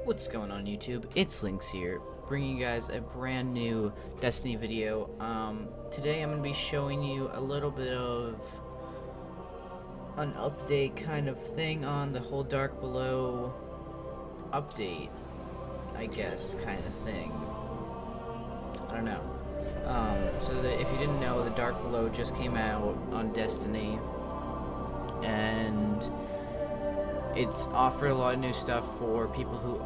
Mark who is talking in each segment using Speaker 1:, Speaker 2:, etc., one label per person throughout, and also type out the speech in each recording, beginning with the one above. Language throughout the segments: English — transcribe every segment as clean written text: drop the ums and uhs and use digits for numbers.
Speaker 1: What's going on YouTube? It's Lynx here, bringing you guys a brand new Destiny video. Today I'm going to be showing you a little bit of an update kind of thing on the whole Dark Below update, I guess, kind of thing. I don't know. If you didn't know, the Dark Below just came out on Destiny, and it's offered a lot of new stuff for people who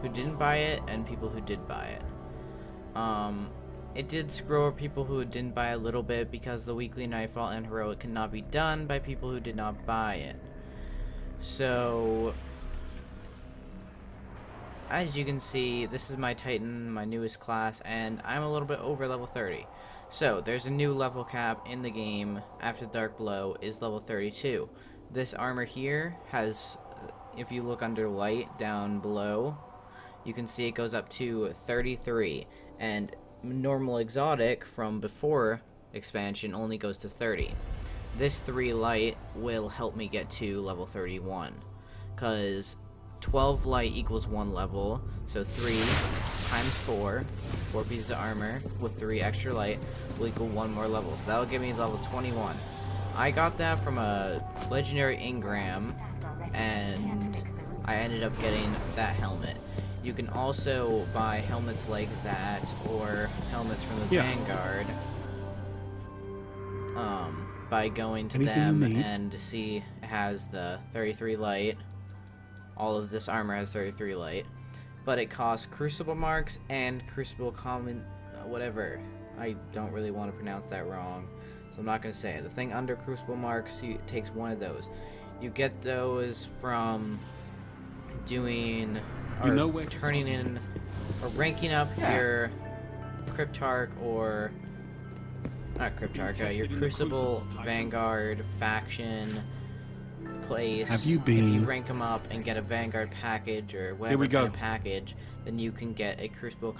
Speaker 1: didn't buy it and people who did buy it. It did screw over people who didn't buy a little bit because the weekly Nightfall and Heroic cannot be done by people who did not buy it. So, as you can see, this is my Titan, my newest class, and I'm a little bit over level 30. So, there's a new level cap in the game after Dark Below is level 32. This armor here has, if you look under light down below, you can see it goes up to 33, and normal exotic from before expansion only goes to 30. This 3 light will help me get to level 31, because 12 light equals 1 level, so 3 times 4 pieces of armor with 3 extra light will equal 1 more level, so that will give me level 21. I got that from a legendary Ingram, and I ended up getting that helmet. You can also buy helmets like that, or helmets from the Vanguard, by going to them and see it has the 33 light. All of this armor has 33 light, but it costs Crucible Marks and Crucible Common, whatever. I don't really want to pronounce that wrong, so I'm not going to say it. The thing under Crucible Marks, it takes one of those. You get those from doing, or turning in, or ranking up your Cryptarch, or not Cryptarch, your Crucible Vanguard faction place. If you rank them up and get a Vanguard package or whatever kind of package, then you can get a Crucible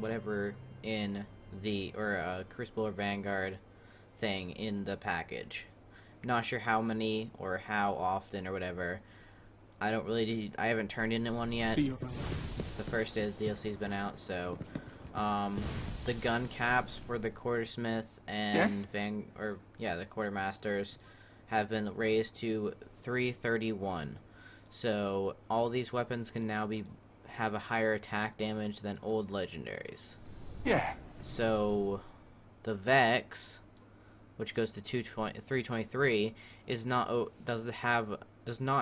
Speaker 1: whatever in the, or a Crucible or Vanguard thing in the package. Not sure how many or how often or whatever. I haven't turned in one yet. It's the first day the DLC's been out, so the gun caps for the Quartersmith and the Quartermasters have been raised to 331. So all these weapons can now have a higher attack damage than old legendaries. Yeah. So the Vex, which goes to 323, does not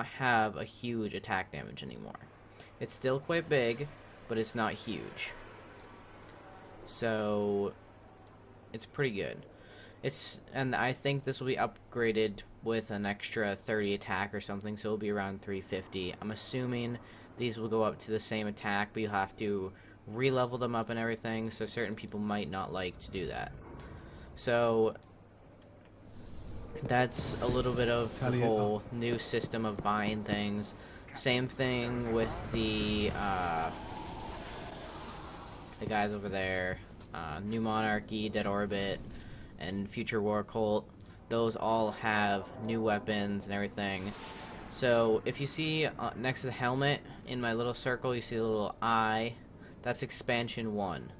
Speaker 1: have a huge attack damage anymore. It's still quite big, but it's not huge. So it's pretty good. And I think this will be upgraded with an extra 30 attack or something, so it'll be around 350. I'm assuming these will go up to the same attack, but you'll have to re-level them up and everything, so certain people might not like to do that. So that's a little bit of the whole new system of buying things. Same thing with the guys over there, New Monarchy, Dead Orbit, and Future War Cult. Those all have new weapons and everything. So if you see next to the helmet in my little circle, you see a little eye. That's expansion 1.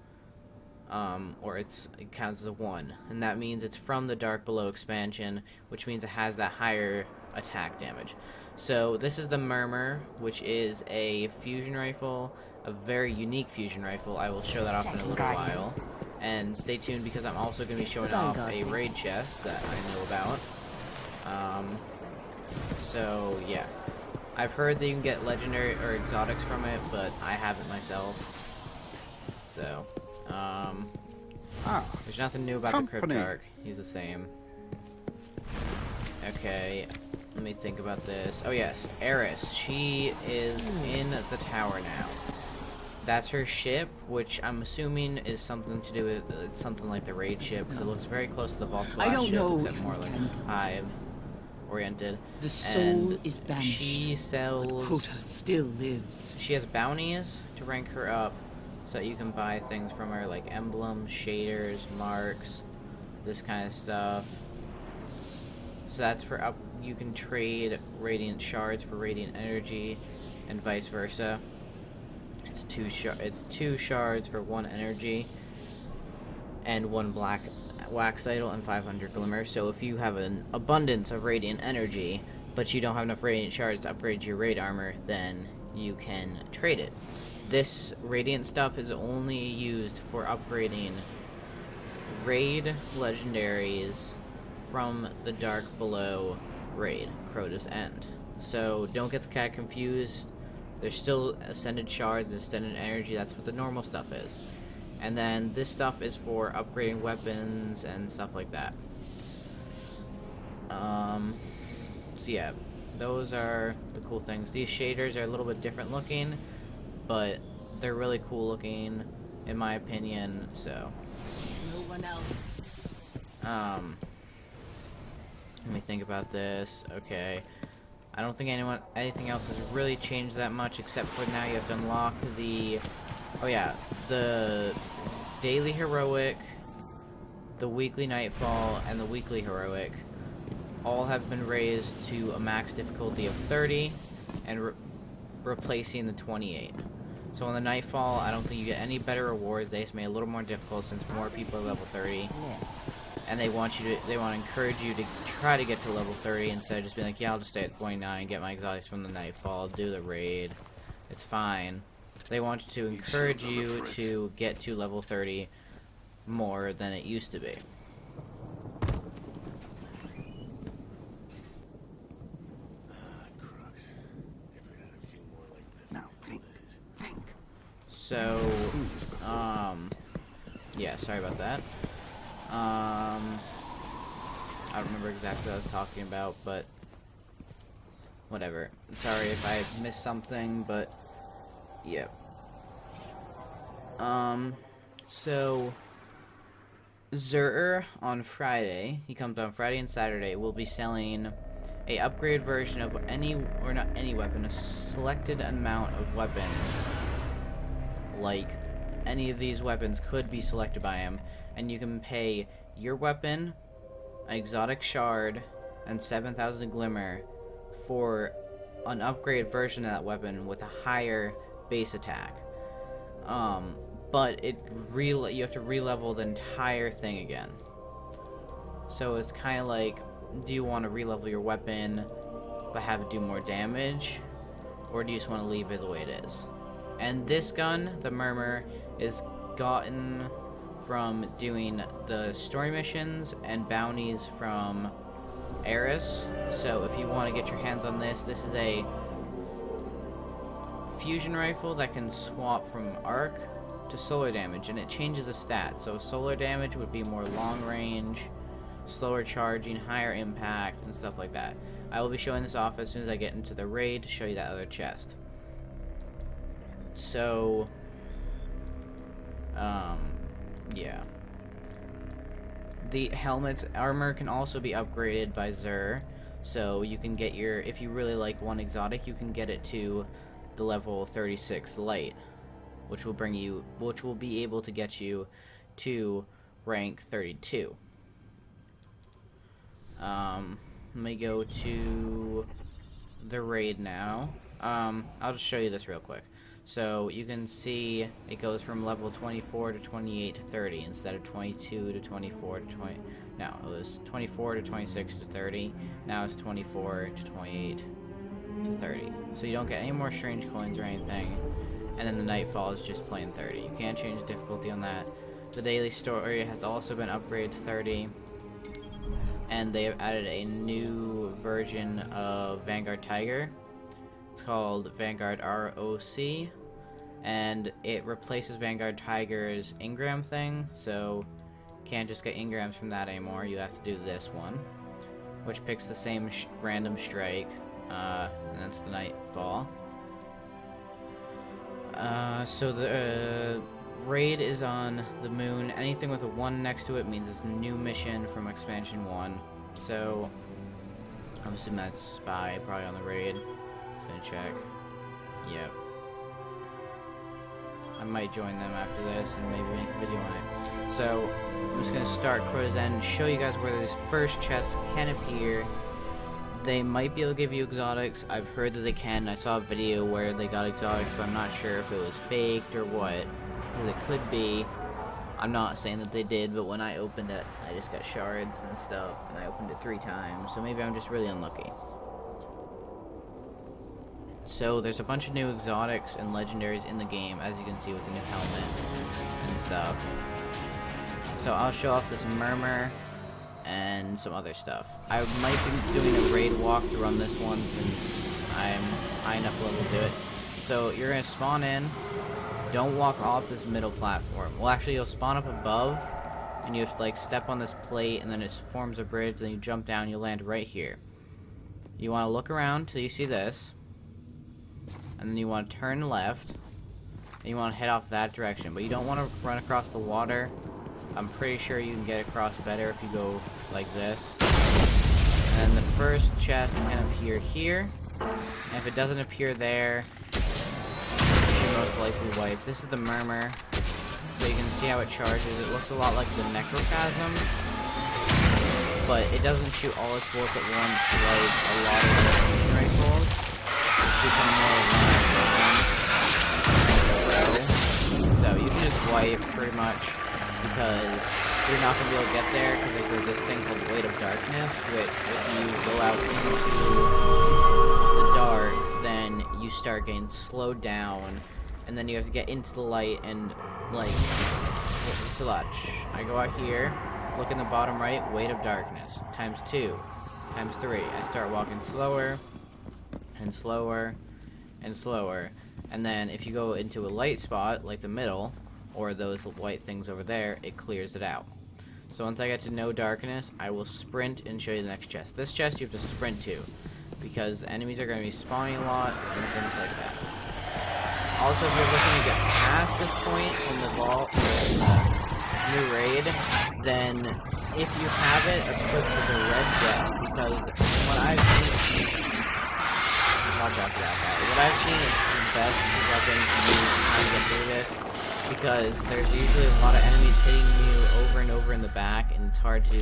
Speaker 1: Or it counts as a 1, and that means it's from the Dark Below expansion, which means it has that higher attack damage. So this is the Murmur, which is a fusion rifle, a very unique fusion rifle. I will show that off in a little while, and stay tuned because I'm also going to be showing off a raid chest that I know about. So yeah, I've heard that you can get legendary or exotics from it, but I haven't myself. So there's nothing new about the Cryptarch. He's the same. Okay, let me think about this. Oh yes, Eris. She is in the tower now. That's her ship, which I'm assuming is something to do with something like the raid ship, because it looks very close to the Volkblast ship, except more like Hive oriented.
Speaker 2: The soul is banished.
Speaker 1: She sells.
Speaker 2: Crota still lives.
Speaker 1: She has bounties to rank her up, so that you can buy things from her, like emblems, shaders, marks, this kind of stuff. So that's for up. You can trade radiant shards for radiant energy, and vice versa. It's two shards for 1 energy and 1 black wax idol and 500 glimmer. So if you have an abundance of radiant energy, but you don't have enough radiant shards to upgrade your raid armor, then you can trade it. This radiant stuff is only used for upgrading raid legendaries from the Dark Below raid, Crota's End. So don't get the cat confused. There's still ascended shards and ascended energy. That's what the normal stuff is. And then this stuff is for upgrading weapons and stuff like that. So yeah, those are the cool things. These shaders are a little bit different looking, but they're really cool looking in my opinion. So
Speaker 2: No one else.
Speaker 1: let me think about this. Okay, I don't think anything else has really changed that much, except for now you have to unlock the the daily heroic, the weekly nightfall, and the weekly heroic all have been raised to a max difficulty of 30 and replacing the 28. So on the nightfall, I don't think you get any better rewards. They just made it a little more difficult since more people are level 30. And they want to encourage you to try to get to level 30 instead of just being like, yeah, I'll just stay at 29, get my exotics from the nightfall, do the raid. It's fine. They want to encourage you to get to level 30 more than it used to be.
Speaker 3: Now think.
Speaker 1: So, yeah, sorry about that. I don't remember exactly what I was talking about, but whatever. Sorry if I missed something, but yeah. So Xur on Friday, he comes on Friday and Saturday, will be selling a upgraded version of not any weapon, a selected amount of weapons. Like, any of these weapons could be selected by him, and you can pay your weapon, an exotic shard, and 7,000 glimmer for an upgraded version of that weapon with a higher base attack. But you have to re-level the entire thing again. So it's kind of like, do you want to re-level your weapon but have it do more damage, or do you just want to leave it the way it is? And this gun, the Murmur, is gotten from doing the story missions and bounties from Eris. So if you want to get your hands on this, this is a fusion rifle that can swap from arc to solar damage, and it changes the stats. So solar damage would be more long range, slower charging, higher impact, and stuff like that. I will be showing this off as soon as I get into the raid to show you that other chest. So, yeah. The helmet's armor can also be upgraded by Xur, so you can get if you really like one exotic, you can get it to the level 36 light, which will be able to get you to rank 32. Let me go to the raid now. I'll just show you this real quick. So you can see it goes from level 24 to 28 to 30 instead of 22 to 24 to 20. No, it was 24 to 26 to 30. Now it's 24 to 28 to 30. So you don't get any more strange coins or anything. And then the nightfall is just plain 30. You can't change the difficulty on that. The daily story has also been upgraded to 30. And they have added a new version of Vanguard Tiger. It's called Vanguard ROC, and it replaces Vanguard Tiger's Ingram thing, so you can't just get Ingrams from that anymore. You have to do this one, which picks the same random strike, and that's the Nightfall. So the raid is on the moon. Anything with a 1 next to it means it's a new mission from Expansion 1. So I'm assuming that's Spy, probably on the raid. Gonna check. Yep. I might join them after this and maybe make a video on it. So I'm just gonna start Crota's End and show you guys where this first chest can appear. They might be able to give you exotics. I've heard that they can. I saw a video where they got exotics, but I'm not sure if it was faked or what. Because it could be. I'm not saying that they did, but when I opened it, I just got shards and stuff, and I opened it 3 times, so maybe I'm just really unlucky. So there's a bunch of new exotics and legendaries in the game, as you can see with the new helmet and stuff. So I'll show off this Murmur and some other stuff. I might be doing a raid walkthrough on this one since I'm high enough level to do it. So you're gonna spawn in. Don't walk off this middle platform. Well, actually, you'll spawn up above, and you have to like step on this plate, and then it forms a bridge. Then you jump down. You land right here. You want to look around till you see this, and then you want to turn left, and you want to head off that direction. But you don't want to run across the water. I'm pretty sure you can get across better if you go like this. And the first chest can appear here, and if it doesn't appear there, most likely wipe. This is the Murmur, so you can see how it charges. It looks a lot like the Necrochasm, but it doesn't shoot all its bullets at once like a lot of the rifles. It shoots them more around. So you can just wipe pretty much, because you're not going to be able to get there because there's this thing called Weight of Darkness, which if you go out into the dark, then you start getting slowed down, and then you have to get into the light and, like, so much. I go out here, look in the bottom right, Weight of Darkness, times 2, times 3. I start walking slower, and slower, and slower. And then if you go into a light spot, like the middle, or those white things over there, it clears it out. So once I get to no darkness, I will sprint and show you the next chest. This chest you have to sprint to, because the enemies are going to be spawning a lot, and things like that. Also, if you're looking to get past this point in the vault, new raid, then if you have it equipped with a red death, because what I've seen, watch out for that guy. What I've seen is the best weapon to use to get through this, because there's usually a lot of enemies hitting you over and over in the back, and it's hard to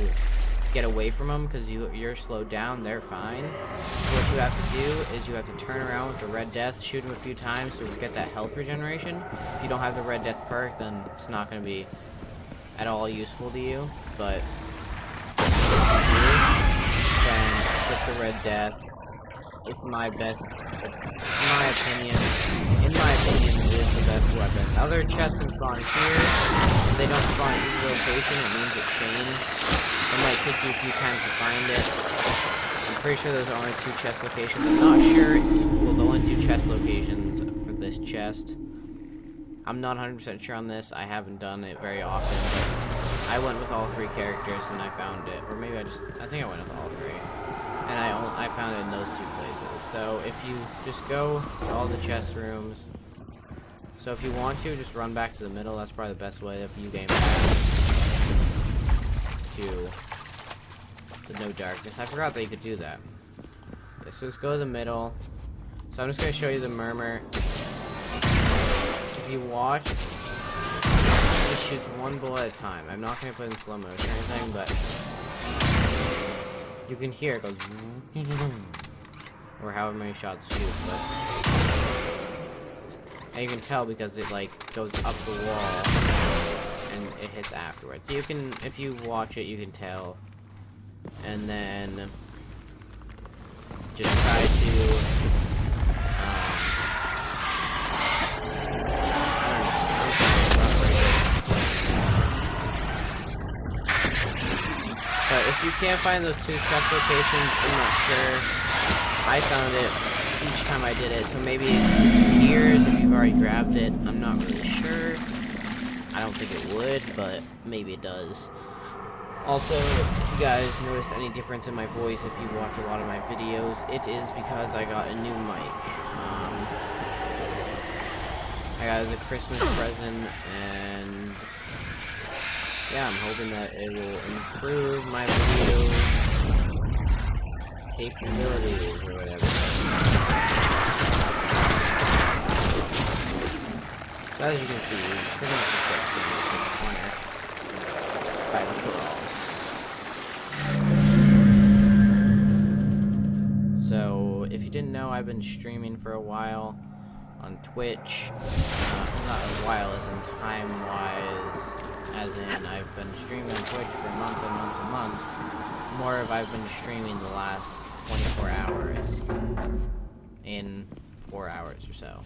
Speaker 1: get away from them because you're slowed down. They're fine. So what you have to do is you have to turn around with the red death, shoot them a few times to get that health regeneration. If you don't have the red death perk, then it's not going to be at all useful to you, but if you do, then with the red death, it's my best, in my opinion, it is the best weapon. Other chests can spawn here. If they don't spawn in the location, it means it changed. It might take you a few times to find it. I'm pretty sure there's only 2 chest locations. I'm not sure. Well, the only 2 chest locations for this chest. I'm not 100% sure on this. I haven't done it very often, but I went with all 3 characters and I found it. Or maybe I think I went with all 3. And I found it in those 2 places. So if you just go to all the chest rooms. So if you want to, just run back to the middle. That's probably the best way if you game back to the no darkness. I forgot that you could do that. Okay, so just go to the middle. So I'm just going to show you the Murmur. If you watch, it shoots 1 bullet at a time. I'm not going to put in slow motion or anything, but you can hear it goes, or however many shots it shoots, but and you can tell because it like goes up the wall and it hits afterwards. You can, if you watch it, you can tell. And then just try to but if you can't find those 2 chest locations, I'm not sure. I found it each time I did it, so maybe it disappears if you've already grabbed it. I'm not really sure. I don't think it would, but maybe it does. Also, if you guys noticed any difference in my voice if you watch a lot of my videos, it is because I got a new mic. I got it as a Christmas present, and yeah, I'm hoping that it will improve my video capabilities or whatever. So as you can see, pretty much just got to the corner by the wall. you didn't know, I've been streaming for a while on Twitch. Well, not a while as in time-wise, as in I've been streaming on Twitch for months and months and months. More of I've been streaming the last 24 hours in 4 hours or so.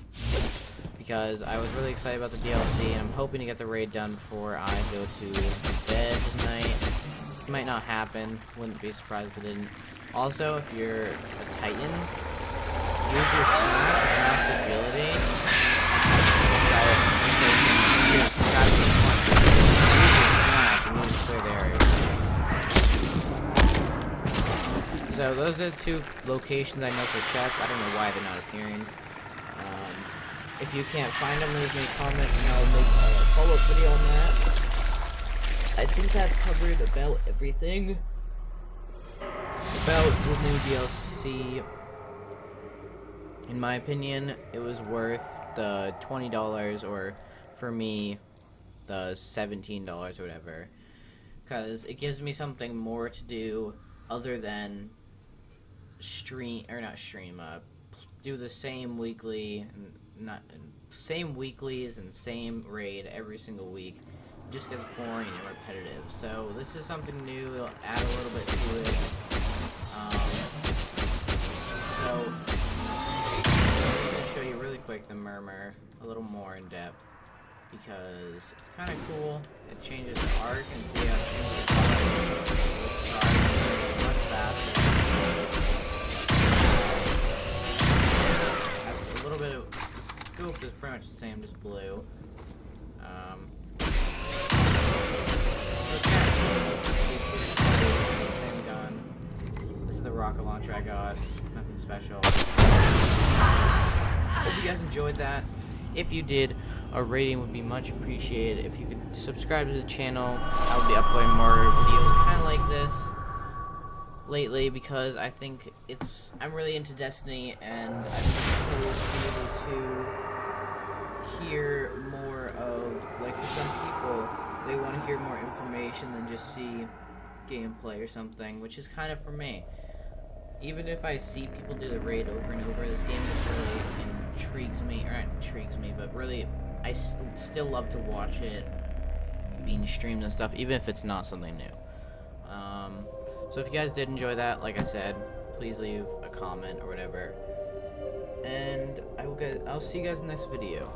Speaker 1: Because I was really excited about the DLC, and I'm hoping to get the raid done before I go to bed tonight. It might not happen. Wouldn't be surprised if it didn't. Also, if you're a Titan, use your smash max ability. So those are the 2 locations I know for chests. I don't know why they're not appearing. If you can't find them, leave me a comment and I'll make a follow-up video on that. I think I've covered about everything about the new DLC. In my opinion, it was worth the $20, or for me, the $17 or whatever, because it gives me something more to do other than do the same weekly, same weeklies and same raid every single week. It just gets boring and repetitive. So this is something new. It'll add a little bit to it. So I'm gonna show you really quick the Murmur a little more in depth, because it's kind of cool. It changes the arc, and see how it changes the arc. Much faster. A little bit of scope is pretty much the same, just blue. Same gun. This is the rocket launcher I got. Nothing special. Hope you guys enjoyed that. If you did, a rating would be much appreciated. If you could subscribe to the channel, I will be uploading more videos kind of like this lately, because I think I'm really into Destiny, and I think it's cool to be able to hear more of, like, for some people, they want to hear more information than just see gameplay or something, which is kind of for me. Even if I see people do the raid over and over, this game just really intrigues me, or not intrigues me, but really, I still love to watch it being streamed and stuff, even if it's not something new. So if you guys did enjoy that, like I said, please leave a comment or whatever. And I'll see you guys in the next video.